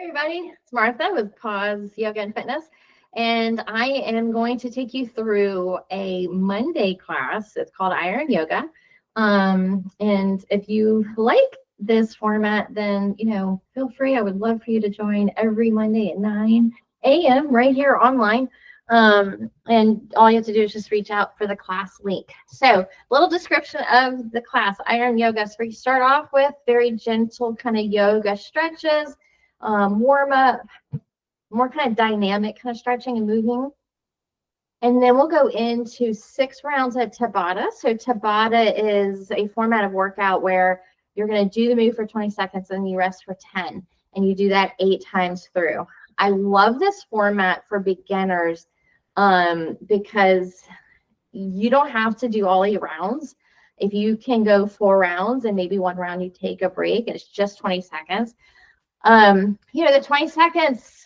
Everybody, it's Martha with Pause Yoga and Fitness, and I am going to take you through a Monday class. It's called Iron Yoga. And if you like this format, then feel free. I would love for you to join every Monday at 9 a.m. right here online. And all you have to do is just reach out for the class link. So, little description of the class, Iron Yoga. So we start off with very gentle kind of yoga stretches. Warm up, more kind of dynamic kind of stretching and moving. And then we'll go into 6 rounds at tabata. So tabata is a format of workout where you're going to do the move for 20 seconds and you rest for 10. And you do that 8 times through. I love this format for beginners because you don't have to do all 8 rounds. If you can go 4 rounds and maybe 1 round you take a break, and it's just 20 seconds. The 20 seconds,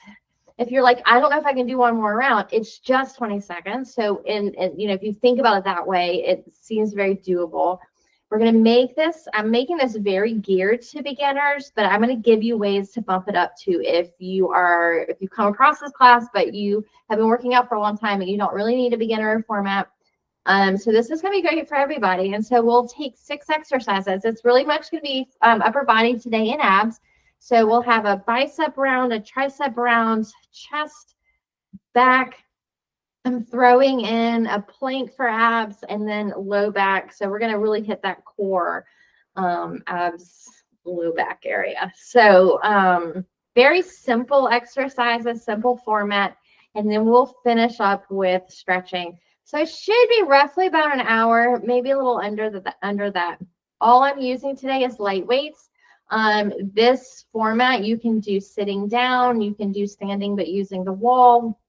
if you're like, I don't know if I can do 1 more round, it's just 20 seconds. So if you think about it that way, it seems very doable. We're going to make this, I'm making this very geared to beginners, but I'm going to give you ways to bump it up to if you come across this class, but you have been working out for a long time and you don't really need a beginner format. So this is going to be great for everybody. And so we'll take 6 exercises. It's really much going to be upper body today and abs. So we'll have a bicep round, a tricep round, chest, back. I'm throwing in a plank for abs and then low back. So we're going to really hit that core abs, low back area. So very simple exercises, simple format. And then we'll finish up with stretching. So it should be roughly about an hour, maybe a little under that. All I'm using today is light weights. This format you can do sitting down, you can do standing, but using the wall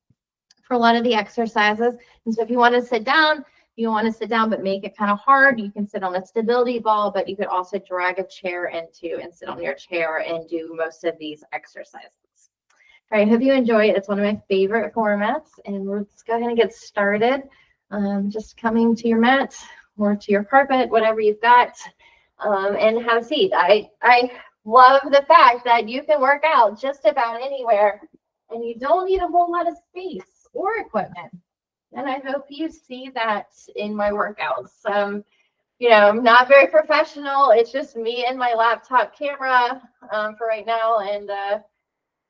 for a lot of the exercises. And so if you want to sit down, but make it kind of hard, you can sit on a stability ball, but you could also drag a chair into and sit on your chair and do most of these exercises. All right, hope you enjoy it. It's one of my favorite formats, and let's go ahead and get started. Just coming to your mat or to your carpet, whatever you've got. And have a seat. I love the fact that you can work out just about anywhere and you don't need a whole lot of space or equipment. And I hope you see that in my workouts. I'm not very professional. It's just me and my laptop camera for right now. And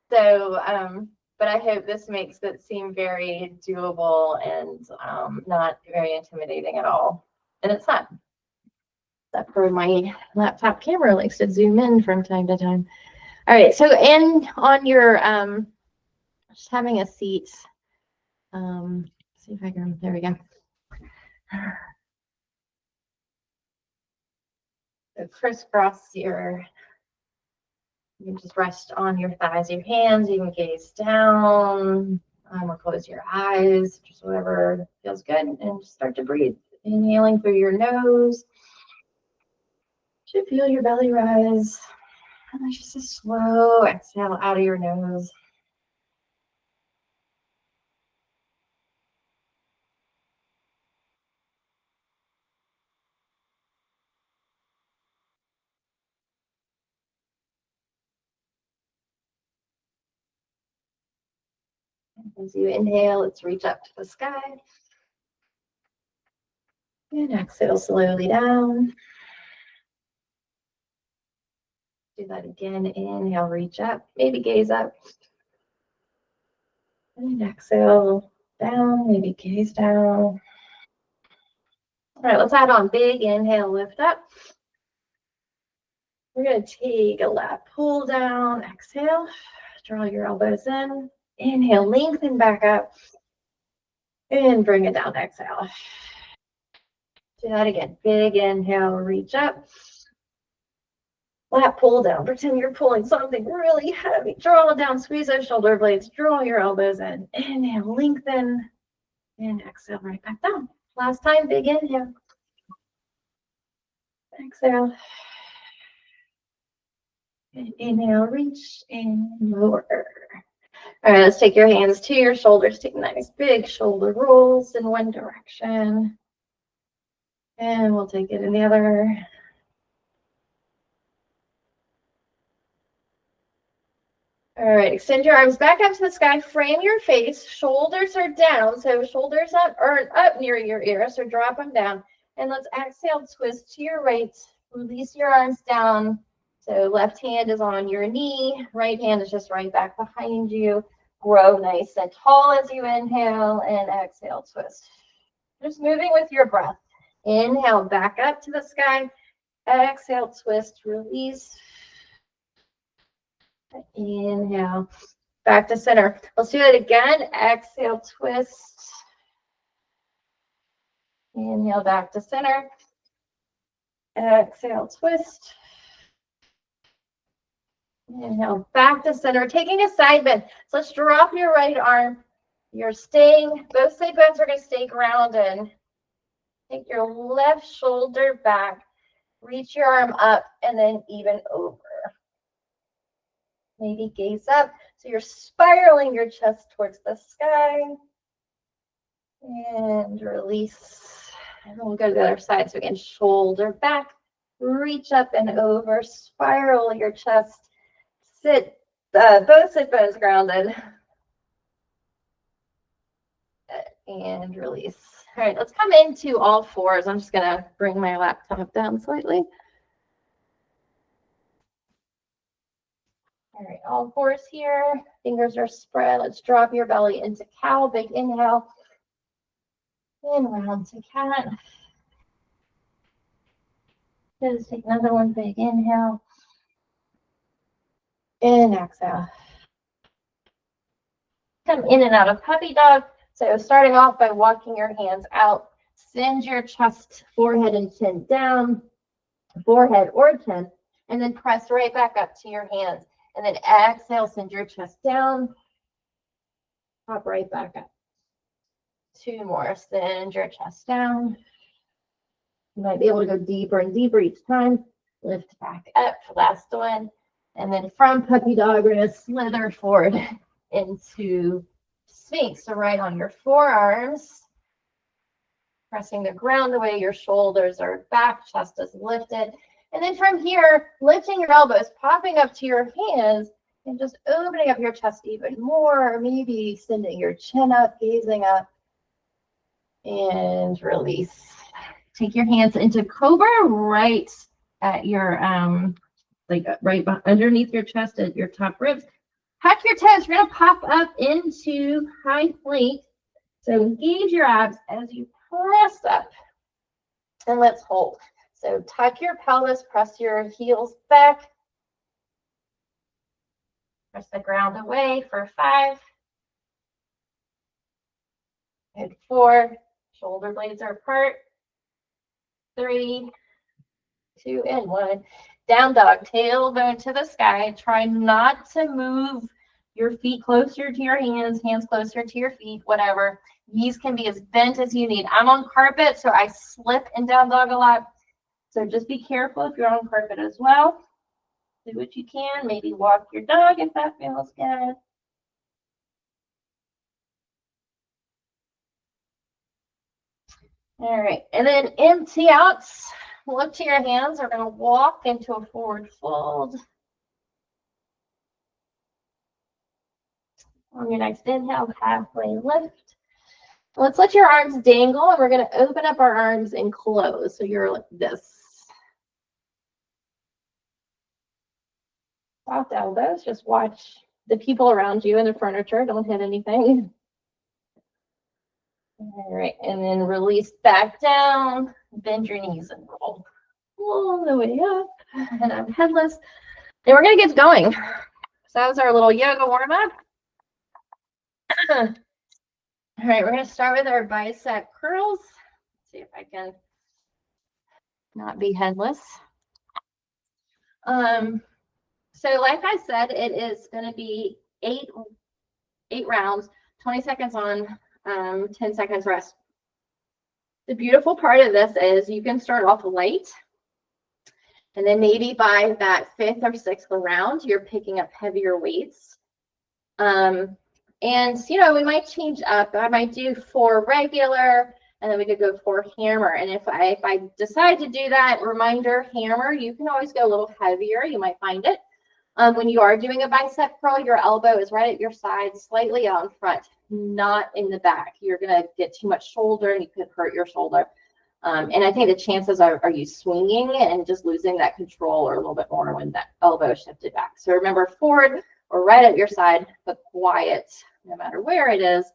but I hope this makes it seem very doable and not very intimidating at all. And it's not. Except for my laptop camera likes to zoom in from time to time. All right, so on your just having a seat. See if I can. There we go. So crisscross you can just rest on your thighs, your hands. You can gaze down or close your eyes, just whatever feels good, and just start to breathe. Inhaling through your nose. Should feel your belly rise. And then just a slow exhale out of your nose. As you inhale, let's reach up to the sky. And exhale slowly down. Do that again. Inhale, reach up, maybe gaze up. And exhale down, maybe gaze down. All right, let's add on big inhale, lift up. We're going to take a lat pull down. Exhale, draw your elbows in. Inhale, lengthen back up. And bring it down, exhale. Do that again. Big inhale, reach up. Lat pull down. Pretend you're pulling something really heavy. Draw down, squeeze those shoulder blades. Draw your elbows in. Inhale, lengthen. And exhale right back down. Last time, big inhale. Exhale. And inhale, reach and lower. All right, let's take your hands to your shoulders. Take nice big shoulder rolls in one direction. And we'll take it in the other. All right, extend your arms back up to the sky, frame your face, shoulders are down, so shoulders up or up near your ears, so drop them down. And let's exhale, twist to your right, release your arms down. So left hand is on your knee, right hand is just right back behind you. Grow nice and tall as you inhale, and exhale, twist. Just moving with your breath. Inhale, back up to the sky. Exhale, twist, release. Inhale, back to center. Let's do it again. Exhale, twist. Inhale, back to center. Exhale, twist. Inhale, back to center. Taking a side bend. So let's drop your right arm. You're staying, both side bends are going to stay grounded. Take your left shoulder back. Reach your arm up and then even over. Maybe gaze up. So you're spiraling your chest towards the sky. And release. And then we'll go to the other side. So again, shoulder back. Reach up and over. Spiral your chest. Sit, both sit bones grounded. And release. All right, let's come into all fours. I'm just going to bring my laptop down slightly. All right, all fours here. Fingers are spread. Let's drop your belly into cow. Big inhale. And round to cat. Just take another one. Big inhale. And exhale. Come in and out of puppy dog. So starting off by walking your hands out. Send your chest, forehead, and chin down. Forehead or chin. And then press right back up to your hands. And then exhale, send your chest down. Pop right back up. Two more. Send your chest down. You might be able to go deeper and deeper each time. Lift back up. Last one. And then from puppy dog, we're going to slither forward into Sphinx. So right on your forearms. Pressing the ground away. Your shoulders are back. Chest is lifted. And then from here, lifting your elbows, popping up to your hands, and just opening up your chest even more. Maybe sending your chin up, gazing up, and release. Take your hands into cobra right at your, right underneath your chest at your top ribs. Tuck your toes. We're going to pop up into high plank. So engage your abs as you press up. And let's hold. So tuck your pelvis, press your heels back. Press the ground away for 5. And 4. Shoulder blades are apart. 3, 2, and 1. Down dog, tailbone to the sky. Try not to move your feet closer to your hands, hands closer to your feet, whatever. Knees can be as bent as you need. I'm on carpet, so I slip in down dog a lot. So just be careful if you're on carpet as well. Do what you can. Maybe walk your dog if that feels good. All right, and then empty out. Look to your hands. We're going to walk into a forward fold. On your next inhale, halfway lift. Let's let your arms dangle, and we're going to open up our arms and close. So you're like this. Soft elbows. Just watch the people around you and the furniture. Don't hit anything. All right, and then release back down. Bend your knees and roll all the way up. And I'm headless. And we're going to get going. So that was our little yoga warm-up. All right, we're going to start with our bicep curls. Let's see if I can not be headless. So like I said, it is going to be eight rounds, 20 seconds on, 10 seconds rest. The beautiful part of this is you can start off light, and then maybe by that 5th or 6th round, you're picking up heavier weights. And, you know, we might change up. I might do 4 regular, and then we could go 4 hammer. And if I decide to do that, reminder, hammer, you can always go a little heavier. You might find it. When you are doing a bicep curl, your elbow is right at your side, slightly out in front, not in the back. You're going to get too much shoulder and you could hurt your shoulder. And I think the chances are you swinging and just losing that control or a little bit more when that elbow is shifted back. So remember, forward or right at your side, but quiet no matter where it is.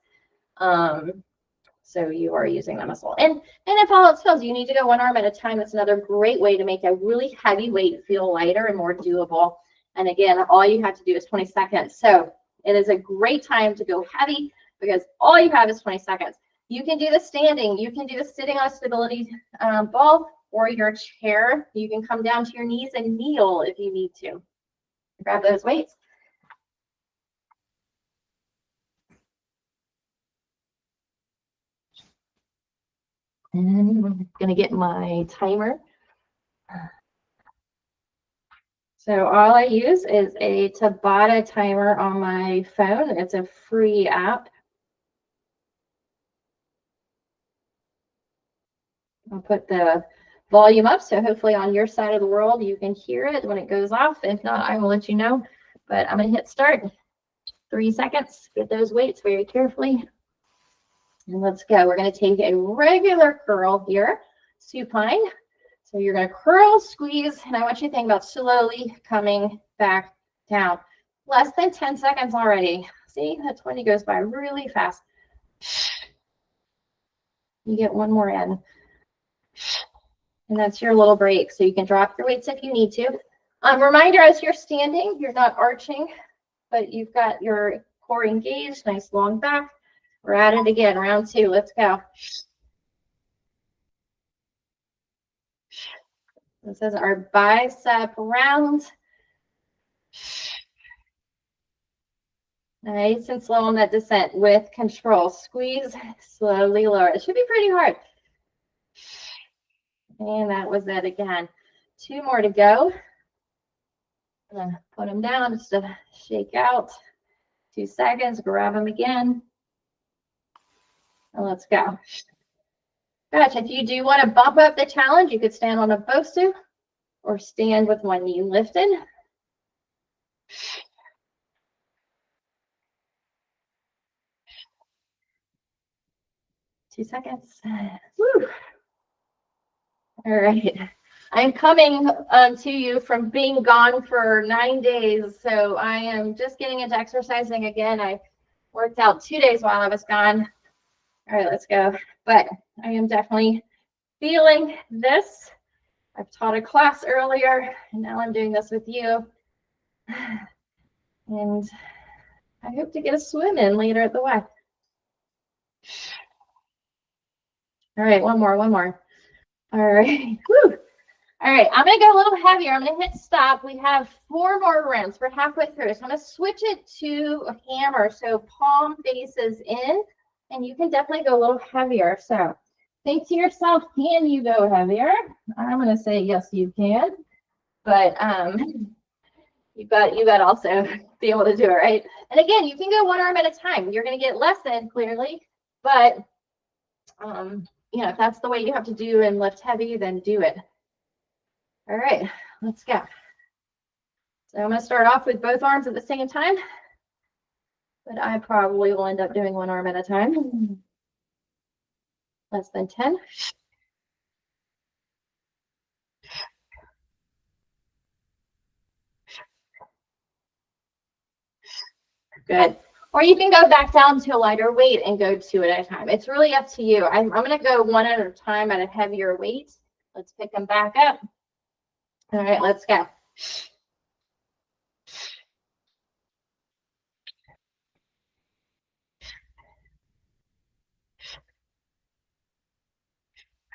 So you are using that muscle. And if all else fails, you need to go one arm at a time. That's another great way to make a really heavy weight feel lighter and more doable. And again, all you have to do is 20 seconds. So it is a great time to go heavy because all you have is 20 seconds. You can do the standing. You can do the sitting on a stability ball or your chair. You can come down to your knees and kneel if you need to. Grab those weights. And I'm going to get my timer. So all I use is a Tabata timer on my phone. It's a free app. I'll put the volume up, so hopefully on your side of the world you can hear it when it goes off. If not, I will let you know. But I'm going to hit start. 3 seconds. Get those weights very carefully. And let's go. We're going to take a regular curl here, supine. So you're going to curl, squeeze, and I want you to think about slowly coming back down. Less than 10 seconds already. See, that 20 goes by really fast. You get one more in. And that's your little break. So you can drop your weights if you need to. Reminder, as you're standing, you're not arching, but you've got your core engaged, nice long back. We're at it again, round 2. Let's go. This is our bicep round. Nice and slow on that descent with control. Squeeze, slowly lower. It should be pretty hard. And that was it again. 2 more to go. I'm gonna put them down just to shake out. 2 seconds, grab them again. And let's go. Gosh, if you do want to bump up the challenge, you could stand on a bosu or stand with one knee lifted. Two seconds. Woo. All right. I'm coming to you from being gone for 9 days. So I am just getting into exercising again. I worked out 2 days while I was gone. All right, let's go. But I am definitely feeling this. I've taught a class earlier, and now I'm doing this with you. And I hope to get a swim in later at the Y. All right, one more. All right. Woo. All right, I'm going to go a little heavier. I'm going to hit stop. We have 4 more rounds. We're halfway through. So I'm going to switch it to a hammer. So palm faces in, and you can definitely go a little heavier. So think to yourself, can you go heavier? I'm going to say yes, you can. But you got to also be able to do it, right? And again, you can go one arm at a time. You're going to get less in, clearly. But, you know, if that's the way you have to do and lift heavy, then do it. All right, let's go. So I'm going to start off with both arms at the same time, but I probably will end up doing one arm at a time. Less than 10. Good. Or you can go back down to a lighter weight and go 2 at a time. It's really up to you. I'm going to go 1 at a time at a heavier weight. Let's pick them back up. All right, let's go.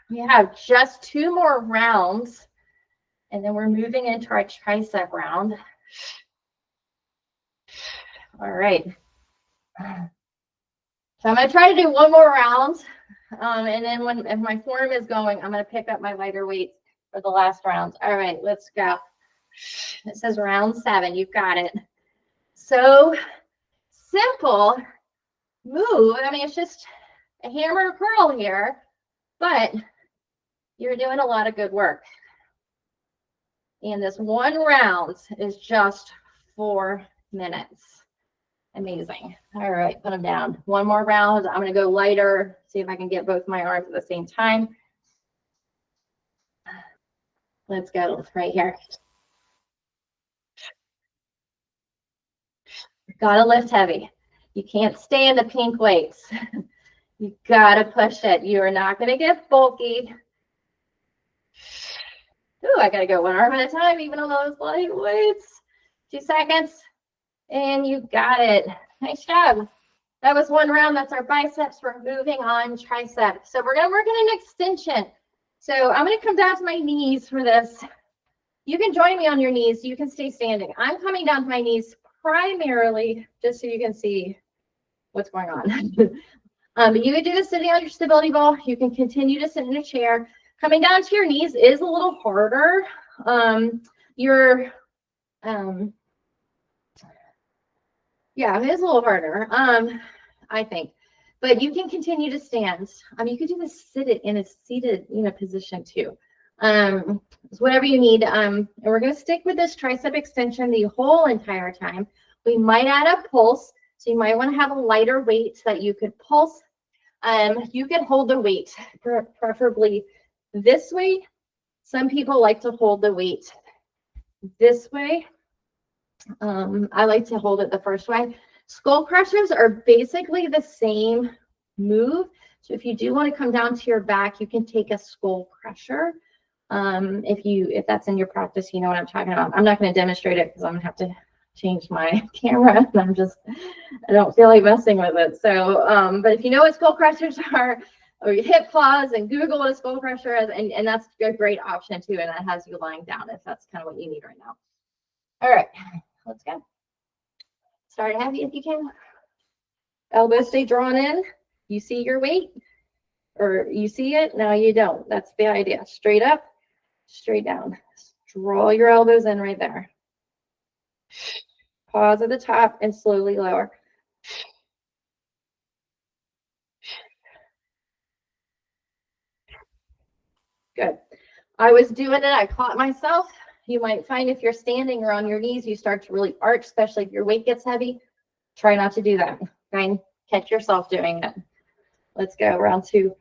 We have just 2 more rounds, and then we're moving into our tricep round. All right. So I'm going to try to do 1 more round, and then if my form is going, I'm going to pick up my lighter weights for the last round. All right, let's go. It says round 7. You've got it. So simple move. I mean, it's just a hammer curl here, but you're doing a lot of good work. And this 1 round is just 4 minutes. Amazing. All right, put them down. One more round. I'm going to go lighter, see if I can get both my arms at the same time. Let's go right here. Got to lift heavy. You can't stay in the pink weights. You got to push it. You are not going to get bulky. Ooh, I got to go one arm at a time, even on those light weights. 2 seconds. And you got it. Nice job. That was one round. That's our biceps. We're moving on tricep. So we're going to work on an extension. So I'm going to come down to my knees for this. You can join me on your knees. You can stay standing. I'm coming down to my knees primarily just so you can see what's going on. But you can do this sitting on your stability ball. You can continue to sit in a chair. Coming down to your knees is a little harder. Yeah, it is a little harder, I think. But you can continue to stand. You can do this seated position too. It's whatever you need. And we're going to stick with this tricep extension the whole entire time. We might add a pulse. So you might want to have a lighter weight so that you could pulse. You can hold the weight, preferably this way. Some people like to hold the weight this way. I like to hold it the first way. Skull crushers are basically the same move. So if you do want to come down to your back, you can take a skull crusher. If that's in your practice, you know what I'm talking about. I'm not going to demonstrate it because I'm going to have to change my camera, and I don't feel like messing with it. So, but if you know what skull crushers are, or you hit pause and Google what a skull crusher is, and that's a great option too, and that has you lying down if that's kind of what you need right now. All right, let's go. Start heavy if you can. Elbows stay drawn in. You see your weight, or you see it? No, you don't. That's the idea. Straight up, straight down. Draw your elbows in right there. Pause at the top and slowly lower. Good. I was doing it. I caught myself. You might find if you're standing or on your knees, you start to really arch, especially if your weight gets heavy. Try not to do that. Try and catch yourself doing it. Let's go. Round 2.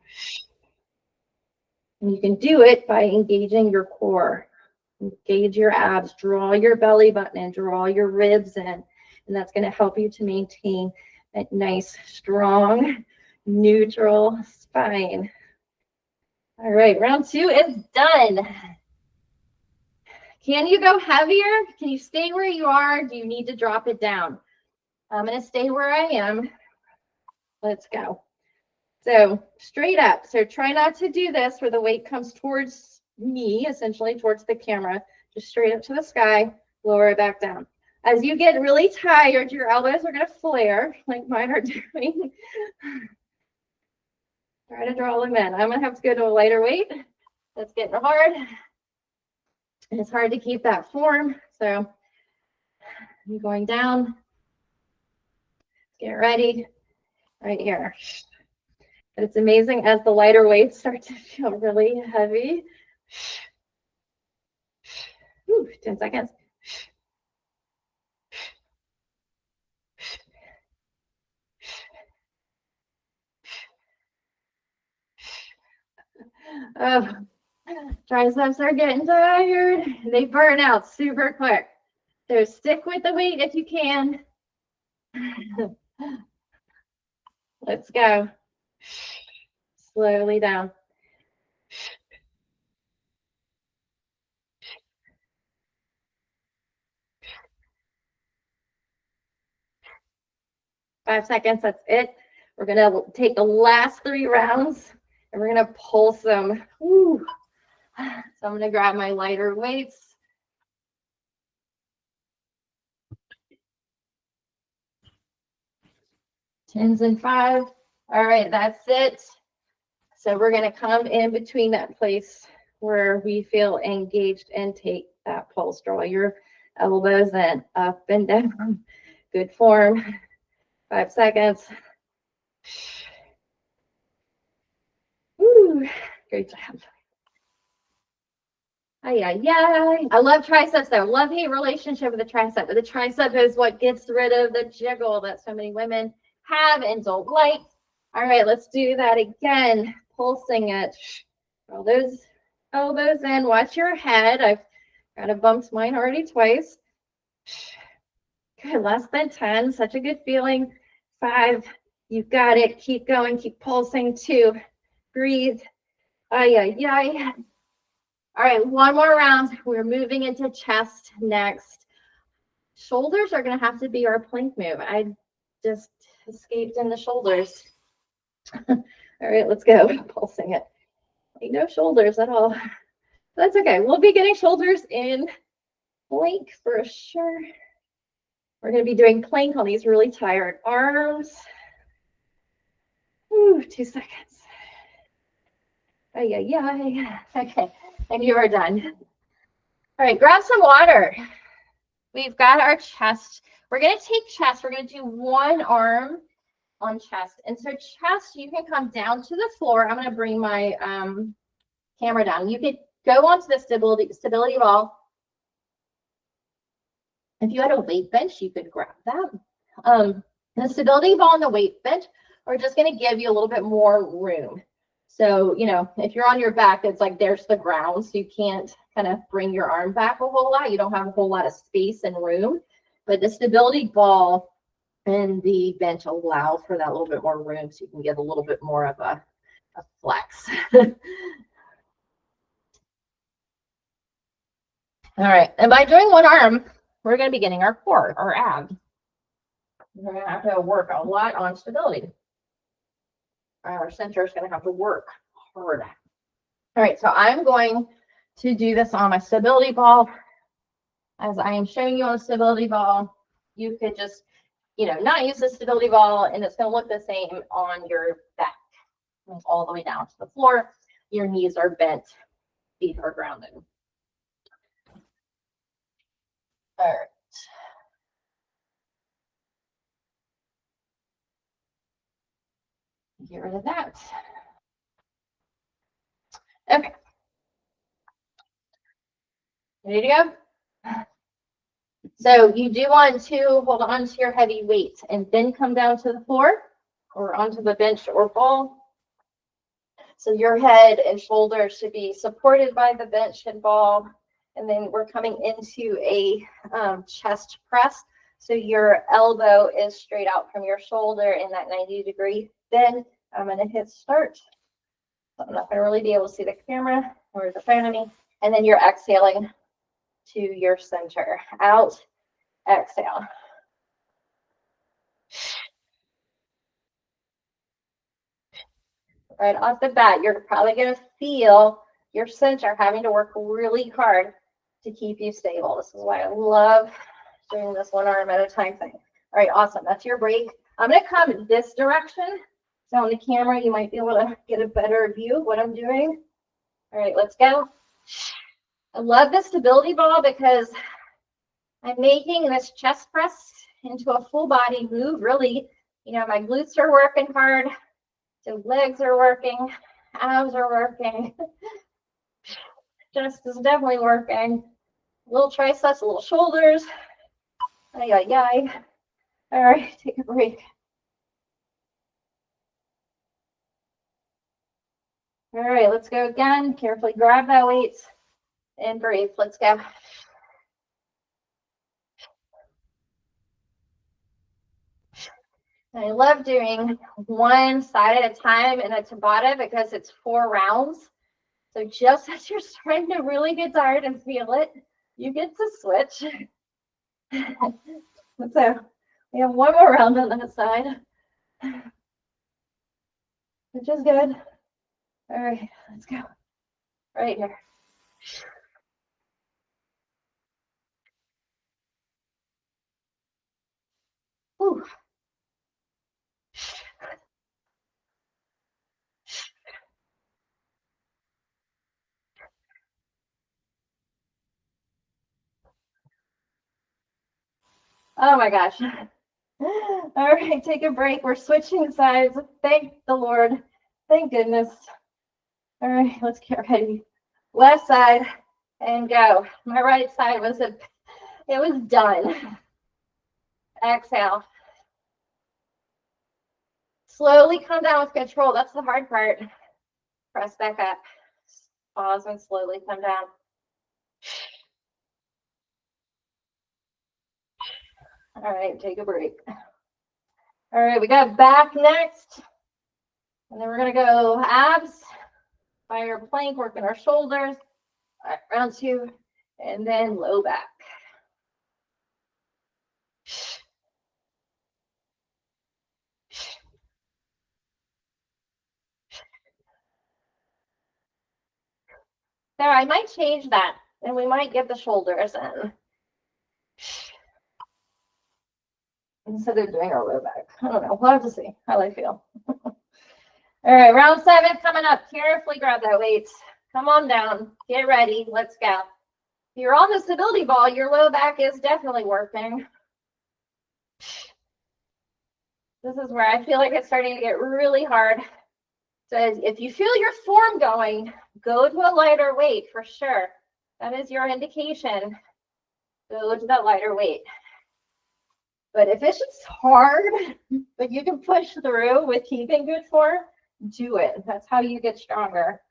And you can do it by engaging your core. Engage your abs. Draw your belly button in. Draw your ribs in. And that's going to help you to maintain that nice, strong, neutral spine. All right, round 2 is done. Can you go heavier? Can you stay where you are? Do you need to drop it down? I'm going to stay where I am. Let's go. So straight up. So try not to do this where the weight comes towards me, essentially towards the camera. Just straight up to the sky, lower it back down. As you get really tired, your elbows are going to flare like mine are doing. Try to draw them in. I'm going to have to go to a lighter weight. That's getting hard. And it's hard to keep that form. So I'm going down. Get ready right here. But it's amazing as the lighter weights start to feel really heavy. 10 seconds. Oh, triceps are getting tired. They burn out super quick. So stick with the weight if you can. Let's go. Slowly down. Five seconds, that's it. We're gonna take the last 3 rounds and we're gonna pulse them. Woo. So I'm gonna grab my lighter weights. Tens and 5. All right, that's it. So we're gonna come in between that place where we feel engaged and take that pulse. Draw your elbows in, up and down. Good form. 5 seconds. Woo. Great job. Yeah. I love triceps though. Love-hate relationship with the tricep. But the tricep is what gets rid of the jiggle that so many women have and don't like. All right, let's do that again. Pulsing it. All those elbows in. Watch your head. I've got to bump mine already twice. Good. Less than 10. Such a good feeling. 5. You've got it. Keep going. Keep pulsing. 2. Breathe. Yeah. All right, one more round. We're moving into chest next. Shoulders are going to have to be our plank move. I just escaped in the shoulders. All right, let's go. Pulsing it. No shoulders at all. That's okay. We'll be getting shoulders in plank for sure. We're going to be doing plank on these really tired arms. Ooh, 2 seconds. Yeah. Okay, and you are done. All right, grab some water. We've got our chest. We're going to take chest. We're going to do one arm on chest. And so chest, you can come down to the floor. I'm going to bring my camera down. You could go onto the stability ball. If you had a weight bench, you could grab that. The stability ball and the weight bench are just going to give you a little bit more room. So, you know, if you're on your back, it's like there's the ground, so you can't kind of bring your arm back a whole lot. You don't have a whole lot of space and room. But the stability ball and the bench allow for that little bit more room, so you can get a little bit more of a flex. All right, and by doing one arm, we're going to be getting our core, our abs. We're going to have to work a lot on stability. Our center is going to have to work hard. All right, so I'm going to do this on my stability ball. As I am showing you on the stability ball, you could just, you know, not use the stability ball, and it's going to look the same on your back. All the way down to the floor. Your knees are bent, feet are grounded. All right. Get rid of that. Okay. Ready to go? So you do want to hold on to your heavy weight and then come down to the floor or onto the bench or ball. So your head and shoulders should be supported by the bench and ball. And then we're coming into a chest press. So your elbow is straight out from your shoulder in that 90-degree bend. I'm going to hit start. So I'm not going to really be able to see the camera or the phone of me. And then you're exhaling to your center. Out, exhale. Right off the bat, you're probably going to feel your center having to work really hard to keep you stable. This is why I love doing this one arm at a time thing. All right, awesome. That's your break. I'm going to come this direction. So on the camera, you might be able to get a better view of what I'm doing. All right, let's go. I love the stability ball because I'm making this chest press into a full body move. Really, you know, my glutes are working hard. So legs are working, abs are working. Chest is definitely working. A little triceps, a little shoulders. All right, take a break. All right, let's go again. Carefully grab that weight and breathe. Let's go. I love doing one side at a time in a tabata because it's 4 rounds. So just as you're starting to really get tired and feel it, you get to switch. So we have one more round on that side, which is good. All right, let's go. Right here. Whew. Oh my gosh. All right, take a break. We're switching sides. Thank the Lord. Thank goodness. All right, let's get ready. Left side. And go. My right side was it was done. Exhale. Slowly come down with control. That's the hard part. Press back up. Pause and slowly come down. All right, take a break. All right, we got back next. And then we're going to go abs, fire plank, working our shoulders. All right, round two. And then low back. There, I might change that. And we might get the shoulders in. Instead of doing our low back. I don't know. We'll have to see how I feel. All right, round 7 coming up. Carefully grab that weight. Come on down. Get ready. Let's go. If you're on the stability ball, your low back is definitely working. This is where I feel like it's starting to get really hard. So if you feel your form going, go to a lighter weight for sure. That is your indication. Go to that lighter weight. But if it's just hard, but you can push through with keeping good form, do it. That's how you get stronger.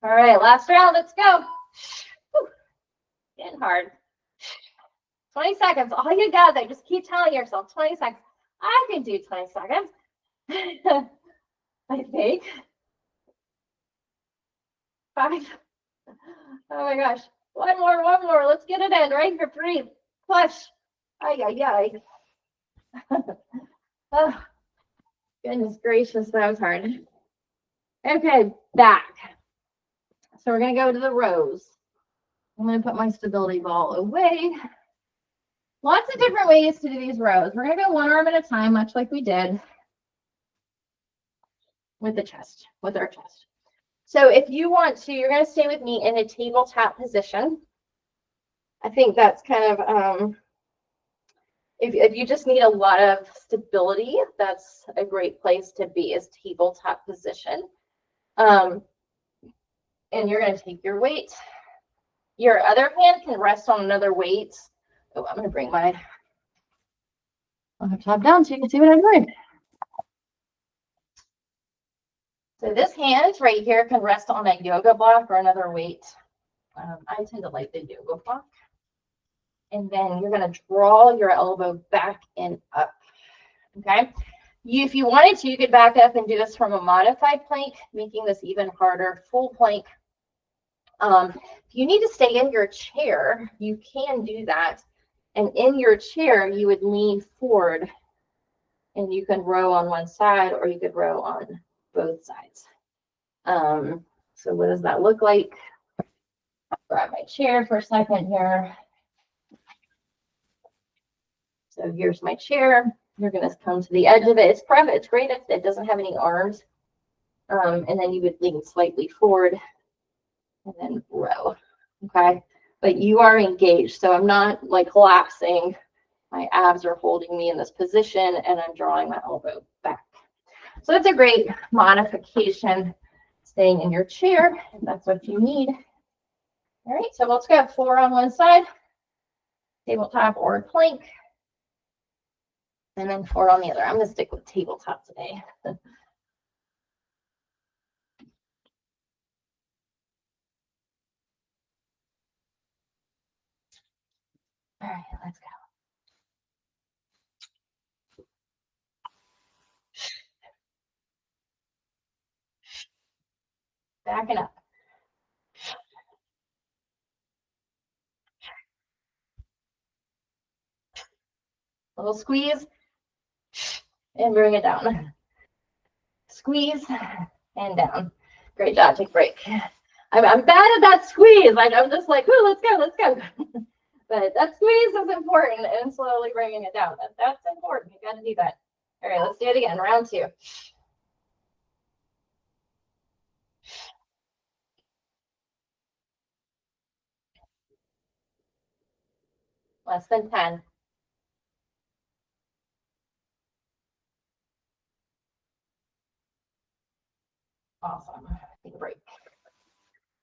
All right, last round. Let's go. Whew. Getting hard. 20 seconds. All you got there. Just keep telling yourself 20 seconds. I can do 20 seconds. I think. 5. Oh my gosh. One more. Let's get it in. Right here. Breathe. Push. Ay. Oh, goodness gracious, that was hard. Okay, back. So we're going to go to the rows. I'm going to put my stability ball away. Lots of different ways to do these rows. We're going to go one arm at a time, much like we did with the chest, with our chest. So if you want to, you're going to stay with me in a tabletop position. I think that's kind of, if you just need a lot of stability, that's a great place to be, is tabletop position. And you're going to take your weight. Your other hand can rest on another weight. Oh, I'm going to bring my laptop down so you can see what I'm doing. So this hand right here can rest on a yoga block or another weight. I tend to like the yoga block. And then you're going to draw your elbow back and up. Okay. If you wanted to, you could back up and do this from a modified plank, making this even harder. Full plank. If you need to stay in your chair, you can do that. And in your chair, you would lean forward and you can row on one side or you could row on both sides. So what does that look like? Grab my chair for a second here. So here's my chair. You're going to come to the edge of it. It's great if it doesn't have any arms. And then you would lean slightly forward and then row. Okay. But you are engaged. So I'm not like collapsing. My abs are holding me in this position and I'm drawing my elbow back. So that's a great modification, staying in your chair, if that's what you need. All right, so let's go 4 on one side, tabletop or plank, and then 4 on the other. I'm going to stick with tabletop today. All right, let's go. Backing up. Little squeeze and bring it down. Squeeze and down. Great job. Take a break. I'm bad at that squeeze. Like I'm just like, oh, let's go. But that squeeze is important and slowly bringing it down. That's important. You got to do that. All right, let's do it again. Round 2. Less than 10. Awesome. Take a break.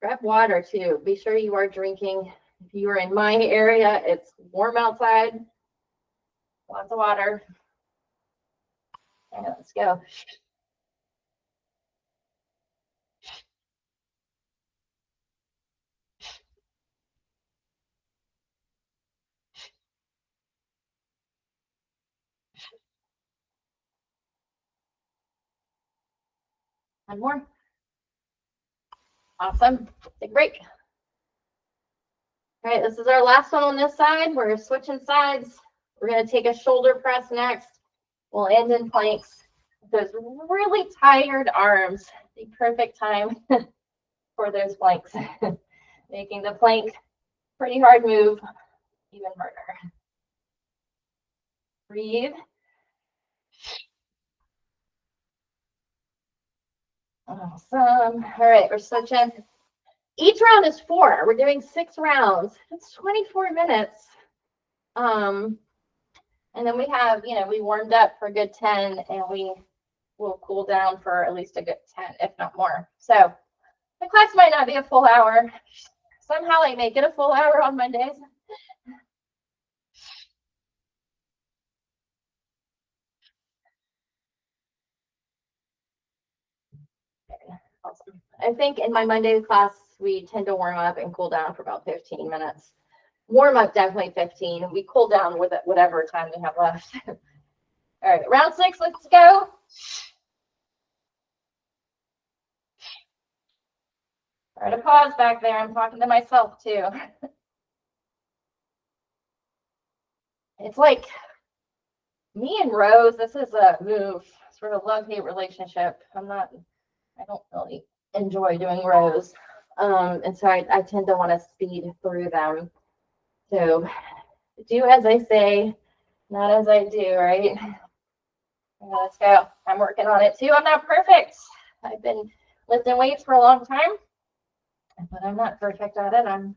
Grab water too. Be sure you are drinking. If you are in my area, it's warm outside. Lots of water. And let's go. One more. Awesome. Take a break. All right, this is our last one on this side. We're switching sides. We're going to take a shoulder press next. We'll end in planks. Those really tired arms, the perfect time for those planks. Making the plank pretty hard move even harder. Breathe. Awesome. All right, we're switching. Each round is 4. We're doing 6 rounds. It's 24 minutes. And then we have, we warmed up for a good 10, and we will cool down for at least a good 10, if not more. So the class might not be a full hour. Somehow I make it a full hour on Mondays. Okay, awesome. I think in my Monday class, we tend to warm up and cool down for about 15 minutes. Warm up definitely 15. We cool down with it whatever time we have left. All right, round 6, let's go. All right, a pause back there. I'm talking to myself too. It's like me and rows, this is a sort of love-hate relationship. I don't really enjoy doing rows. And so I tend to want to speed through them. So do as I say, not as I do, right? Let's go. I'm working on it too. I'm not perfect. I've been lifting weights for a long time, but I'm not perfect at it. I'm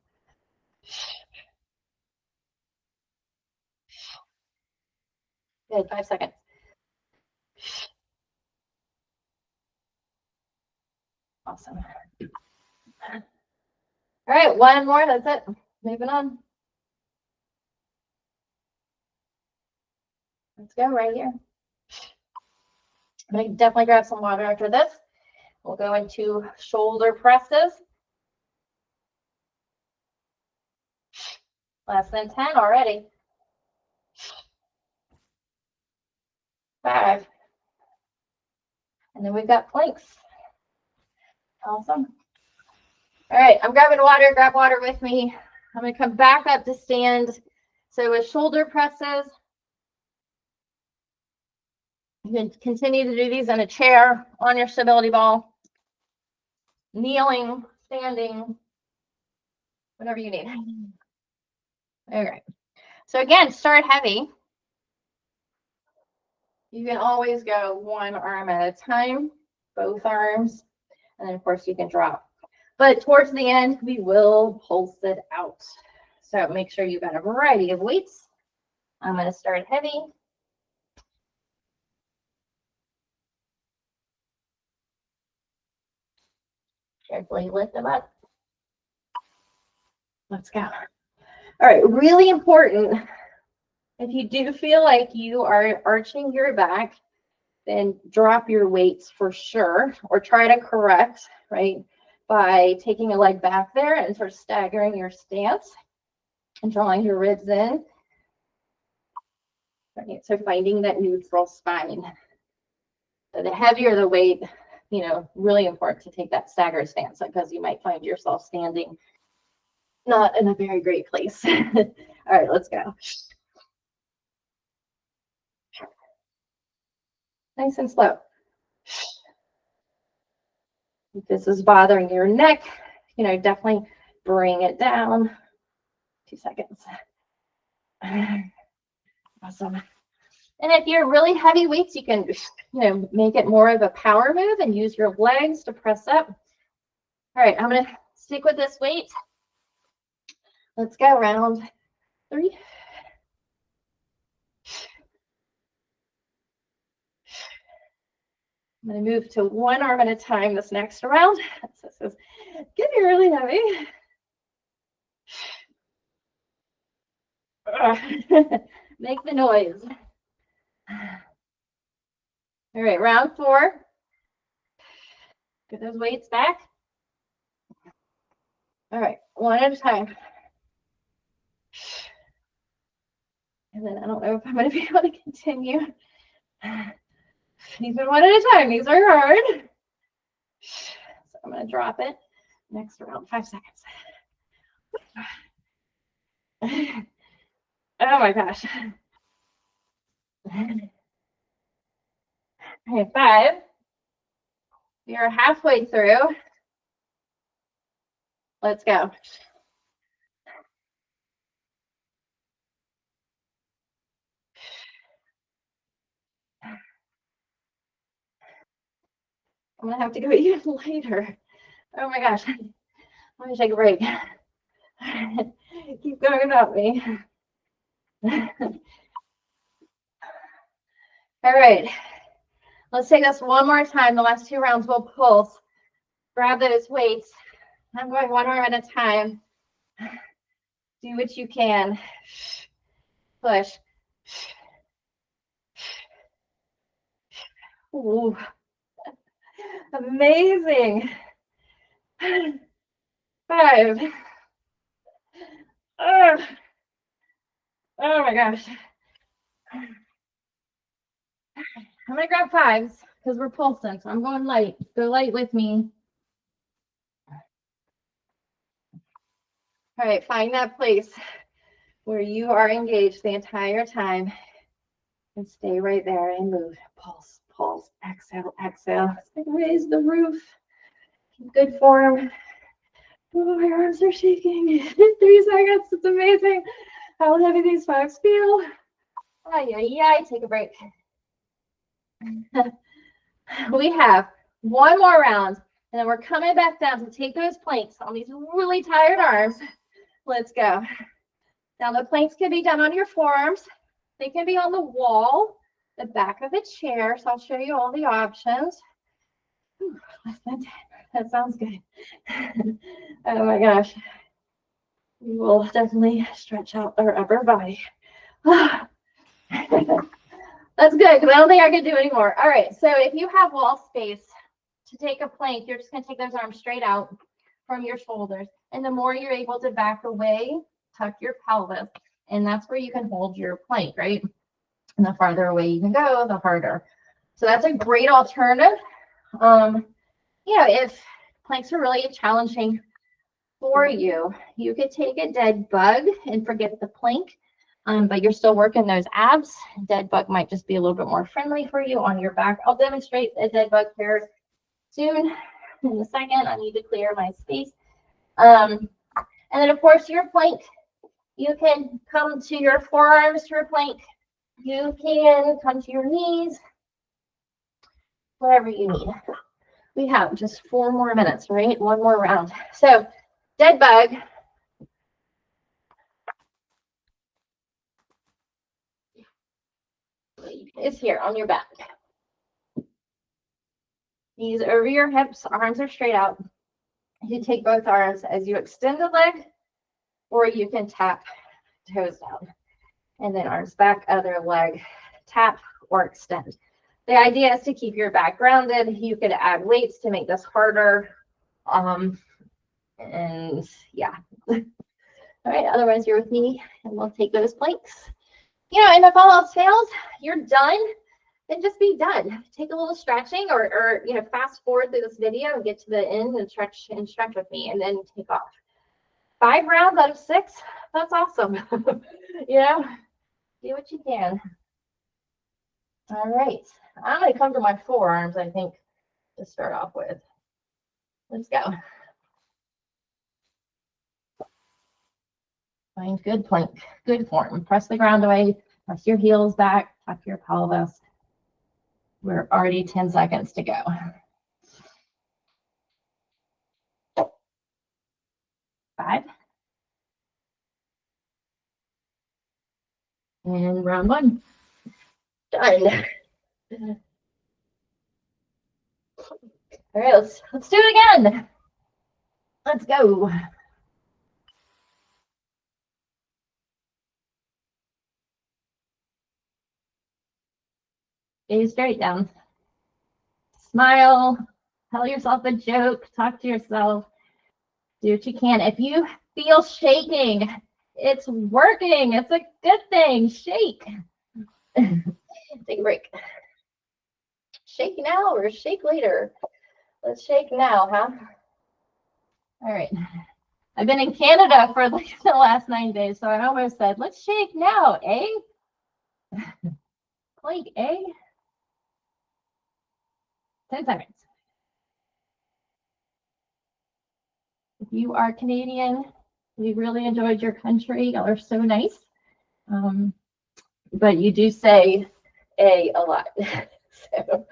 good. 5 seconds. Awesome. All right, one more. That's it. Moving on. Let's go right here. I'm going to definitely grab some water after this. We'll go into shoulder presses. Less than 10 already. 5. And then we've got planks. Awesome. All right, I'm grabbing water. Grab water with me. I'm going to come back up to stand. So with shoulder presses, you can continue to do these in a chair, on your stability ball, kneeling, standing, whatever you need. All right. So again, start heavy. You can always go one arm at a time, both arms, and then of course you can drop. But towards the end, we will pulse it out. So make sure you've got a variety of weights. I'm going to start heavy. Carefully lift them up. Let's go. All right, really important. If you do feel like you are arching your back, then drop your weights for sure, or try to correct, right, by taking a leg back there and sort of staggering your stance and drawing your ribs in. Right, so finding that neutral spine. So the heavier the weight, really important to take that staggered stance because you might find yourself standing not in a very great place. All right, let's go. Nice and slow. If this is bothering your neck, definitely bring it down. 2 seconds. Awesome. And if you're really heavy weights, you can, make it more of a power move and use your legs to press up. All right, I'm going to stick with this weight. Let's go, round 3. I'm going to move to one arm at a time this next round. This is Getting really heavy. Make the noise. All right, round 4. Get those weights back. All right, one at a time. And then I don't know if I'm going to be able to continue. These are one at a time. These are hard. So I'm going to drop it. Next round, 5 seconds. Oh my gosh. Okay, 5. We are halfway through. Let's go. I'm gonna have to go even lighter. Oh my gosh. Let me take a break. Keep going without me. All right. Let's take this one more time. The last 2 rounds will pulse. Grab those weights. I'm going one arm at a time. Do what you can. Push. Ooh. Amazing. 5. Oh my gosh. I'm gonna grab 5s because we're pulsing. So I'm going light. Go light with me. All right, find that place where you are engaged the entire time and stay right there and move. Pulse, pulse, exhale, exhale. Raise the roof. Good form. Oh, my arms are shaking. 3 seconds. It's amazing how heavy these 5s feel. Ay, ay, ay. Take a break. We have one more round, and then we're coming back down to take those planks on these really tired arms. Let's go. Now the planks can be done on your forearms. They can be on the wall, the back of a chair. So I'll show you all the options. Whew, less than 10. That sounds good. Oh my gosh. We will definitely stretch out our upper body. That's good because I don't think I can do anymore. All right. So if you have wall space to take a plank, you're just going to take those arms straight out from your shoulders. And the more you're able to back away, tuck your pelvis. And that's where you can hold your plank, right? And the farther away you can go, the harder. So that's a great alternative. If planks are really challenging for you, you could take a dead bug and forget the plank. But you're still working those abs. Dead bug might just be a little bit more friendly for you on your back. I'll demonstrate a dead bug here soon. In a second, I need to clear my space. And then, of course, your plank. You can come to your forearms to your plank. You can come to your knees, whatever you need. We have just 4 more minutes, right? One more round. So, dead bug. Is here on your back. Knees over your hips, arms are straight out. You take both arms as you extend the leg, or you can tap toes down. And then arms back, other leg, tap or extend. The idea is to keep your back grounded. You could add weights to make this harder. And yeah. All right, otherwise you're with me and we'll take those planks. And if all else fails, you're done, then just be done. Take a little stretching or fast forward through this video and get to the end and stretch with me and then take off. 5 rounds out of 6, that's awesome. Do what you can. All right, I'm gonna come to my forearms, I think, to start off with. Let's go. Find good plank, good form. Press the ground away, press your heels back, tuck your pelvis. We're already 10 seconds to go. 5. And round 1. Done. All right, let's do it again. Let's go. Gaze straight down. Smile. Tell yourself a joke. Talk to yourself. Do what you can. If you feel shaking, it's working. It's a good thing. Shake. Take a break. Shake now or shake later? Let's shake now, huh? All right. I've been in Canada for like the last 9 days, so I almost said, let's shake now, eh? Like, eh? 10 seconds. If you are Canadian, we really enjoyed your country. Y'all are so nice. But you do say a lot, so,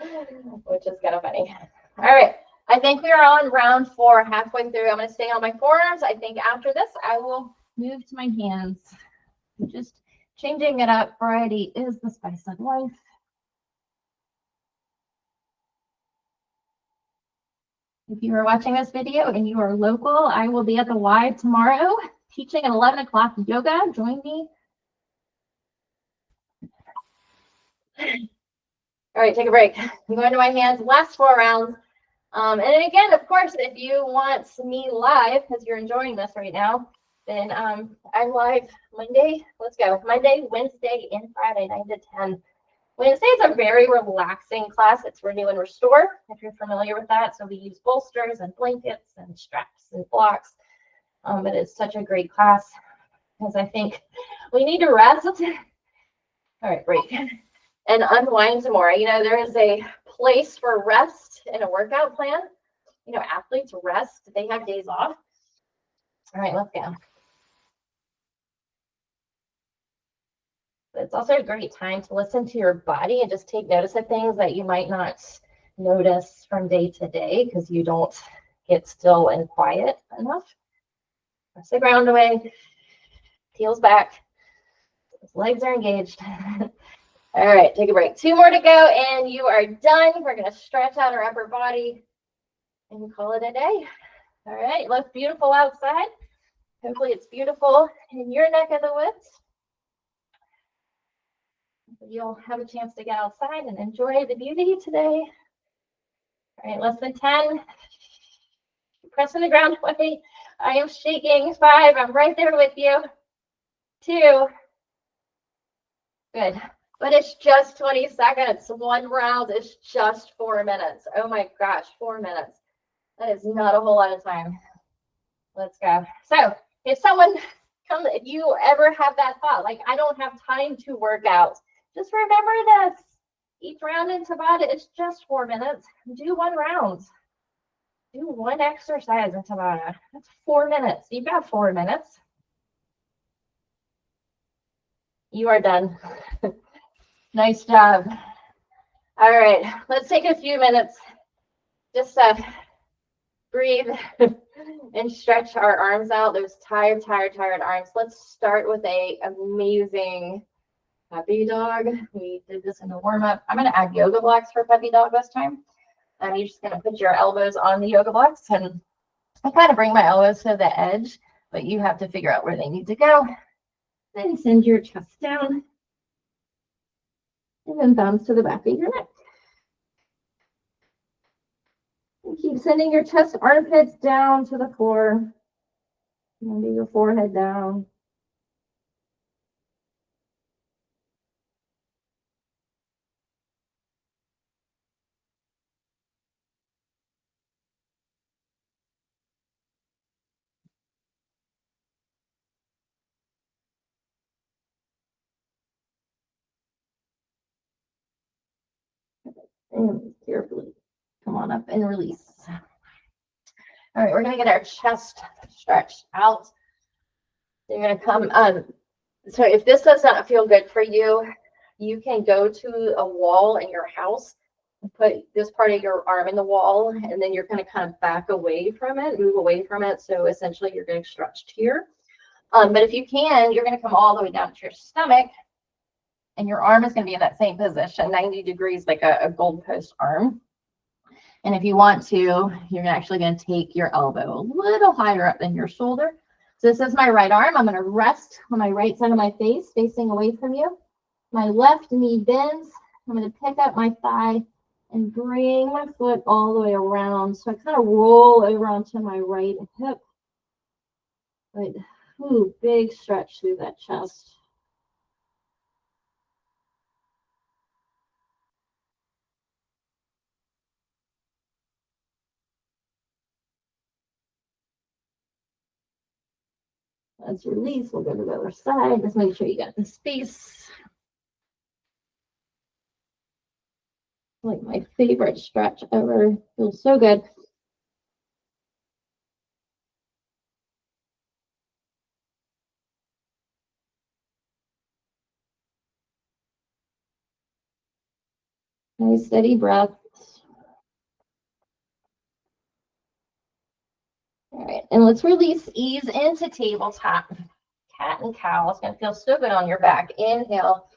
which is kind of funny. All right. I think we are on round 4, halfway through. I'm going to stay on my forearms. I think after this, I will move to my hands. Just changing it up. Variety is the spice of life. If you are watching this video and you are local, I will be at the live tomorrow teaching at 11 o'clock yoga. Join me. All right, take a break. I'm going to my hands. Last 4 rounds. And again, of course, if you want me live, because you're enjoying this right now, then I'm live Monday. Let's go. Monday, Wednesday, and Friday, 9 to 10. Wednesday is a very relaxing class. It's renew and restore, if you're familiar with that. So we use bolsters and blankets and straps and blocks. But it's such a great class because I think we need to rest. All right, break. And unwind some more. You know, there is a place for rest in a workout plan. You know, athletes rest. They have days off. All right, let's go. It's also a great time to listen to your body and just take notice of things that you might not notice from day to day because you don't get still and quiet enough. Press the ground away. Heels back. His legs are engaged. All right, take a break. 2 more to go, and you are done. We're going to stretch out our upper body and call it a day. All right, looks beautiful outside. Hopefully it's beautiful in your neck of the woods. You'll have a chance to get outside and enjoy the beauty today. All right, less than 10. Pressing the ground away. I am shaking. 5, I'm right there with you. 2. Good. But it's just 20 seconds. 1 round is just 4 minutes. Oh my gosh, 4 minutes. That is not a whole lot of time. Let's go. So if someone comes, if you ever have that thought, like I don't have time to work out, just remember this. Each round in Tabata is just 4 minutes. Do 1 round. Do 1 exercise in Tabata. That's 4 minutes. You've got 4 minutes. You are done. Nice job. All right, let's take a few minutes. Just breathe and stretch our arms out. Those tired arms. Let's start with a amazing puppy dog. We did this in the warm-up. I'm going to add yoga blocks for puppy dog this time. You're just going to put your elbows on the yoga blocks, and I kind of bring my elbows to the edge, but you have to figure out where they need to go. Then send your chest down, and then thumbs to the back of your neck. And keep sending your chest armpits down to the floor. Maybe your forehead down. And carefully come on up and release. All right, we're going to get our chest stretched out. You're going to come, so if this does not feel good for you, you can go to a wall in your house and put this part of your arm in the wall, and then you're going to kind of back away from it, move away from it. So essentially you're getting stretched here. But if you can, you're going to come all the way down to your stomach, and your arm is going to be in that same position, 90 degrees, like a goalpost arm. And if you want to, you're actually going to take your elbow a little higher up than your shoulder. So this is my right arm. I'm going to rest on my right side of my face, facing away from you. My left knee bends. I'm going to pick up my thigh and bring my foot all the way around. So I kind of roll over onto my right hip. Right. Ooh, big stretch through that chest. As you release, we'll go to the other side. Just make sure you got the space. Like my favorite stretch ever. Feels so good. Nice steady breath. All right, and let's release, ease into tabletop. Cat and cow. It's going to feel so good on your back. Inhale.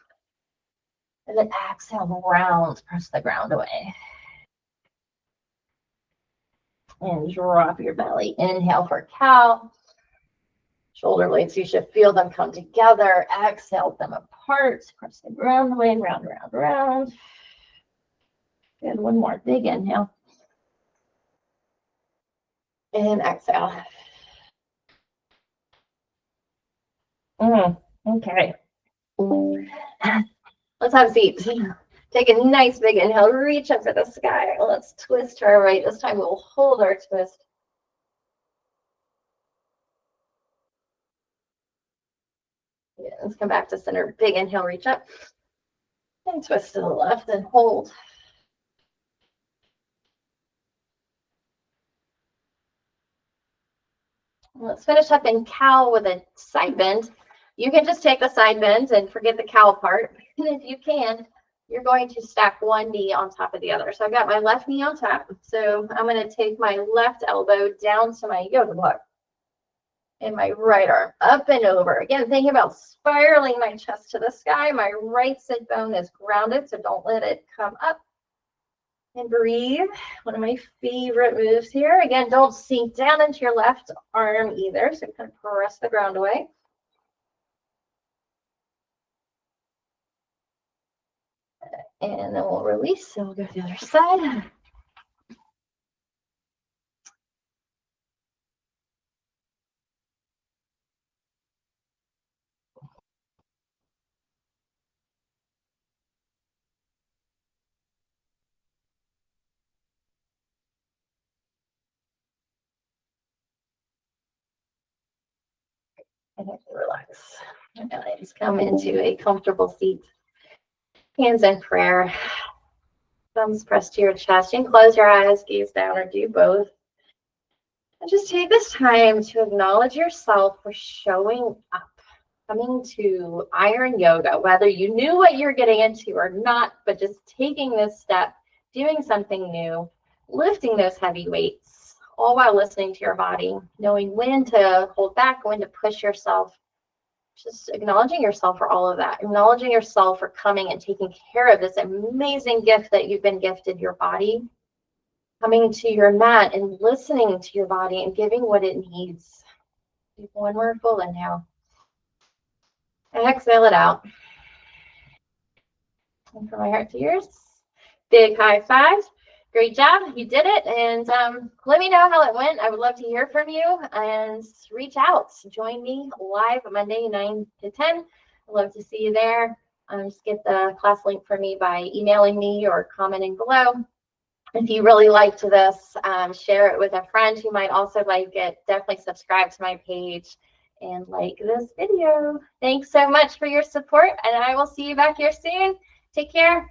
And then exhale, round, press the ground away. And drop your belly. Inhale for cow. Shoulder blades, you should feel them come together. Exhale them apart. Press the ground away, round, round, round. Good, one more big inhale. And exhale. Okay. Let's have a seat. Take a nice big inhale. Reach up for the sky. Let's twist to our right. This time we'll hold our twist. Yeah, let's come back to center. Big inhale, reach up. And twist to the left and hold. Let's finish up in cow with a side bend. You can just take the side bend and forget the cow part. And if you can, you're going to stack one knee on top of the other. So I've got my left knee on top. So I'm going to take my left elbow down to my yoga block. And my right arm up and over. Again, thinking about spiraling my chest to the sky. My right sit bone is grounded, so don't let it come up. And breathe. One of my favorite moves here. Again, don't sink down into your left arm either. So kind of press the ground away. And then we'll release. So we'll go to the other side. And relax. And just come into a comfortable seat. Hands in prayer. Thumbs pressed to your chest. You can close your eyes, gaze down, or do both. And just take this time to acknowledge yourself for showing up, coming to Iron Yoga, whether you knew what you're getting into or not, but just taking this step, doing something new, lifting those heavy weights, all while listening to your body, knowing when to hold back, when to push yourself, just acknowledging yourself for all of that, acknowledging yourself for coming and taking care of this amazing gift that you've been gifted, your body, coming to your mat and listening to your body and giving what it needs. Take one more full inhale. Exhale it out. And from my heart to yours, big high five. Great job. You did it. And let me know how it went. I would love to hear from you and reach out. Join me live Monday, 9 to 10. I'd love to see you there. Just get the class link for me by emailing me or commenting below. If you really liked this, share it with a friend who might also like it. Definitely subscribe to my page and like this video. Thanks so much for your support, and I will see you back here soon. Take care.